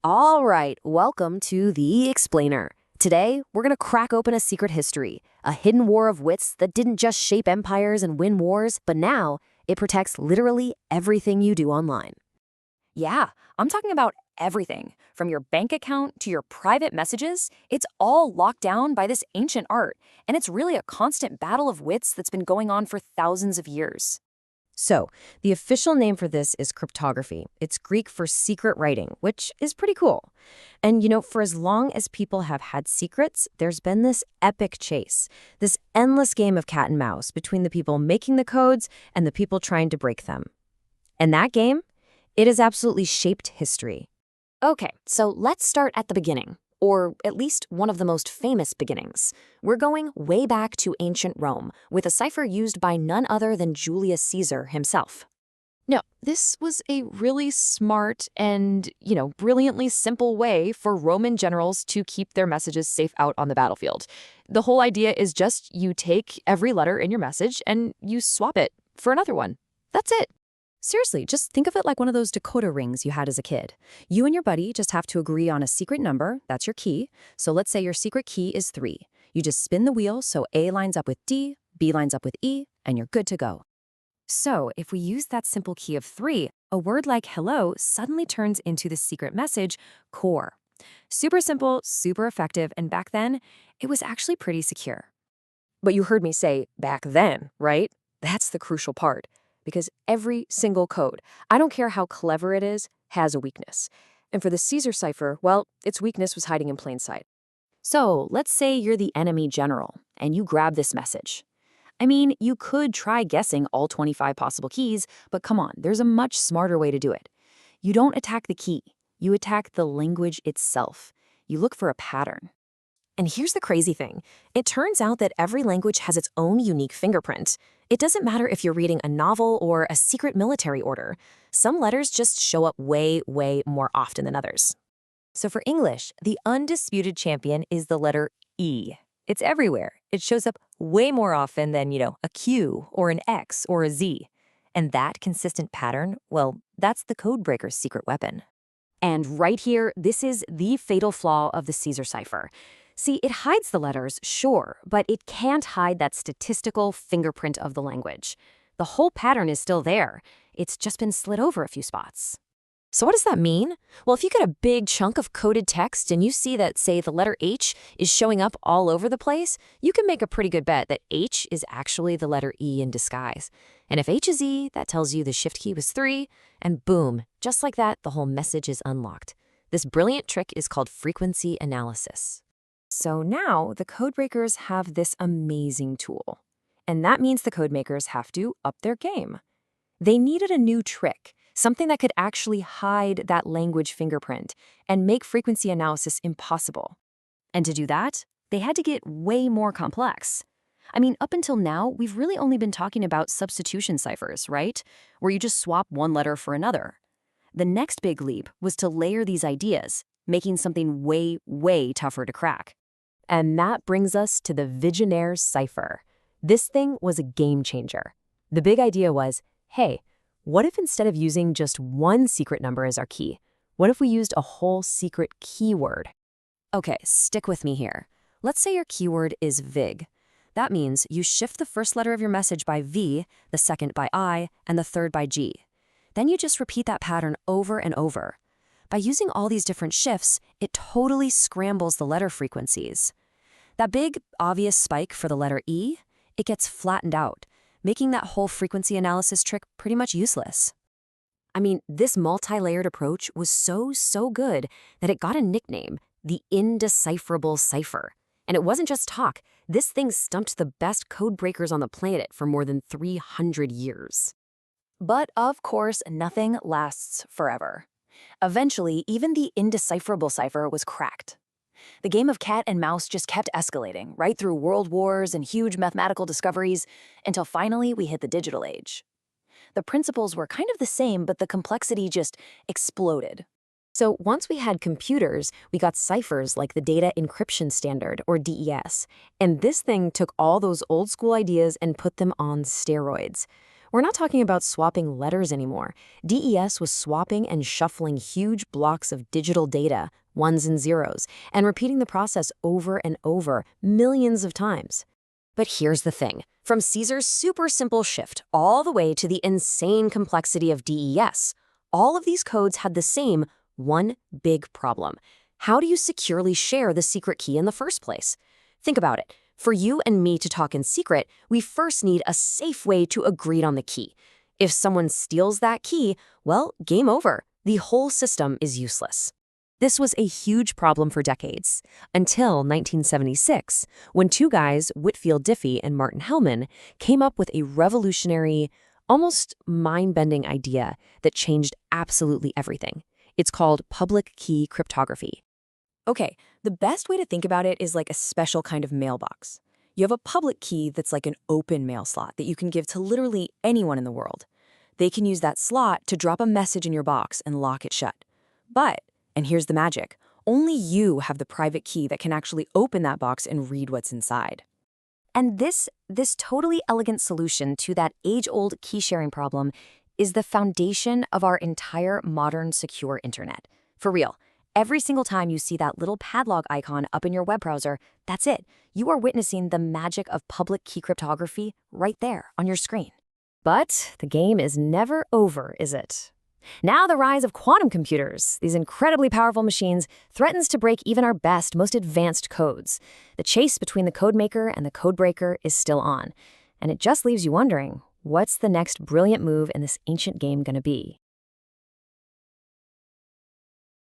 All right, welcome to The Explainer. Today, we're going to crack open a secret history, a hidden war of wits that didn't just shape empires and win wars, but now it protects literally everything you do online. Yeah, I'm talking about everything, from your bank account to your private messages. It's all locked down by this ancient art, and it's really a constant battle of wits that's been going on for thousands of years. So, the official name for this is cryptography. It's Greek for secret writing, which is pretty cool. And for as long as people have had secrets, there's been this epic chase, this endless game of cat and mouse between the people making the codes and the people trying to break them. And that game, it has absolutely shaped history. Okay, so let's start at the beginning, or at least one of the most famous beginnings. We're going way back to ancient Rome, with a cipher used by none other than Julius Caesar himself. Now, this was a really smart and, brilliantly simple way for Roman generals to keep their messages safe out on the battlefield. The whole idea is just you take every letter in your message and you swap it for another one. That's it. Seriously, just think of it like one of those decoder rings you had as a kid. You and your buddy just have to agree on a secret number, that's your key. So let's say your secret key is 3. You just spin the wheel so A lines up with D, B lines up with E, and you're good to go. So if we use that simple key of 3, a word like hello suddenly turns into the secret message, core. Super simple, super effective, and back then, it was actually pretty secure. But you heard me say back then, right? That's the crucial part. Because every single code, I don't care how clever it is, has a weakness. And for the Caesar cipher, well, its weakness was hiding in plain sight. So let's say you're the enemy general, and you grab this message. I mean, you could try guessing all 25 possible keys, but come on, there's a much smarter way to do it. You don't attack the key, you attack the language itself. You look for a pattern. And here's the crazy thing. It turns out that every language has its own unique fingerprint. It doesn't matter if you're reading a novel or a secret military order. Some letters just show up way, way more often than others. So for English, the undisputed champion is the letter E. It's everywhere. It shows up way more often than, a Q or an X or a Z. And that consistent pattern, well, that's the Codebreaker's secret weapon. And right here, this is the fatal flaw of the Caesar cipher. See, it hides the letters, sure, but it can't hide that statistical fingerprint of the language. The whole pattern is still there. It's just been slid over a few spots. So what does that mean? Well, if you get a big chunk of coded text and you see that, say, the letter H is showing up all over the place, you can make a pretty good bet that H is actually the letter E in disguise. And if H is E, that tells you the shift key was 3, and boom, just like that, the whole message is unlocked. This brilliant trick is called frequency analysis. So now the codebreakers have this amazing tool. And that means the codemakers have to up their game. They needed a new trick, something that could actually hide that language fingerprint and make frequency analysis impossible. And to do that, they had to get way more complex. I mean, up until now, we've really only been talking about substitution ciphers, right? Where you just swap one letter for another. The next big leap was to layer these ideas, making something way, way tougher to crack. And that brings us to the Vigenère cipher. This thing was a game changer. The big idea was, hey, what if instead of using just one secret number as our key, what if we used a whole secret keyword? Okay, stick with me here. Let's say your keyword is VIG. That means you shift the first letter of your message by V, the second by I, and the third by G. Then you just repeat that pattern over and over. By using all these different shifts, it totally scrambles the letter frequencies. That big, obvious spike for the letter E, it gets flattened out, making that whole frequency analysis trick pretty much useless. I mean, this multi-layered approach was so good that it got a nickname, the indecipherable cipher. And it wasn't just talk. This thing stumped the best code breakers on the planet for more than 300 years. But of course, nothing lasts forever. Eventually, even the indecipherable cipher was cracked. The game of cat and mouse just kept escalating, right through world wars and huge mathematical discoveries, until finally we hit the digital age. The principles were kind of the same, but the complexity just exploded. So once we had computers, we got ciphers like the Data Encryption Standard, or DES. And this thing took all those old school ideas and put them on steroids. We're not talking about swapping letters anymore. DES was swapping and shuffling huge blocks of digital data, ones and zeros, and repeating the process over and over, millions of times. But here's the thing. From Caesar's super simple shift all the way to the insane complexity of DES, all of these codes had the same one big problem. How do you securely share the secret key in the first place? Think about it. For you and me to talk in secret, we first need a safe way to agree on the key. If someone steals that key, well, game over. The whole system is useless. This was a huge problem for decades, until 1976, when two guys, Whitfield Diffie and Martin Hellman, came up with a revolutionary, almost mind-bending idea that changed absolutely everything. It's called public key cryptography. Okay, the best way to think about it is like a special kind of mailbox. You have a public key that's like an open mail slot that you can give to literally anyone in the world. They can use that slot to drop a message in your box and lock it shut. But, and here's the magic, only you have the private key that can actually open that box and read what's inside. And this totally elegant solution to that age-old key-sharing problem is the foundation of our entire modern secure internet. For real, every single time you see that little padlock icon up in your web browser, that's it. You are witnessing the magic of public key cryptography right there on your screen. But the game is never over, is it? Now the rise of quantum computers, these incredibly powerful machines, threatens to break even our best, most advanced codes. The chase between the Codemaker and the Codebreaker is still on. And it just leaves you wondering, what's the next brilliant move in this ancient game going to be?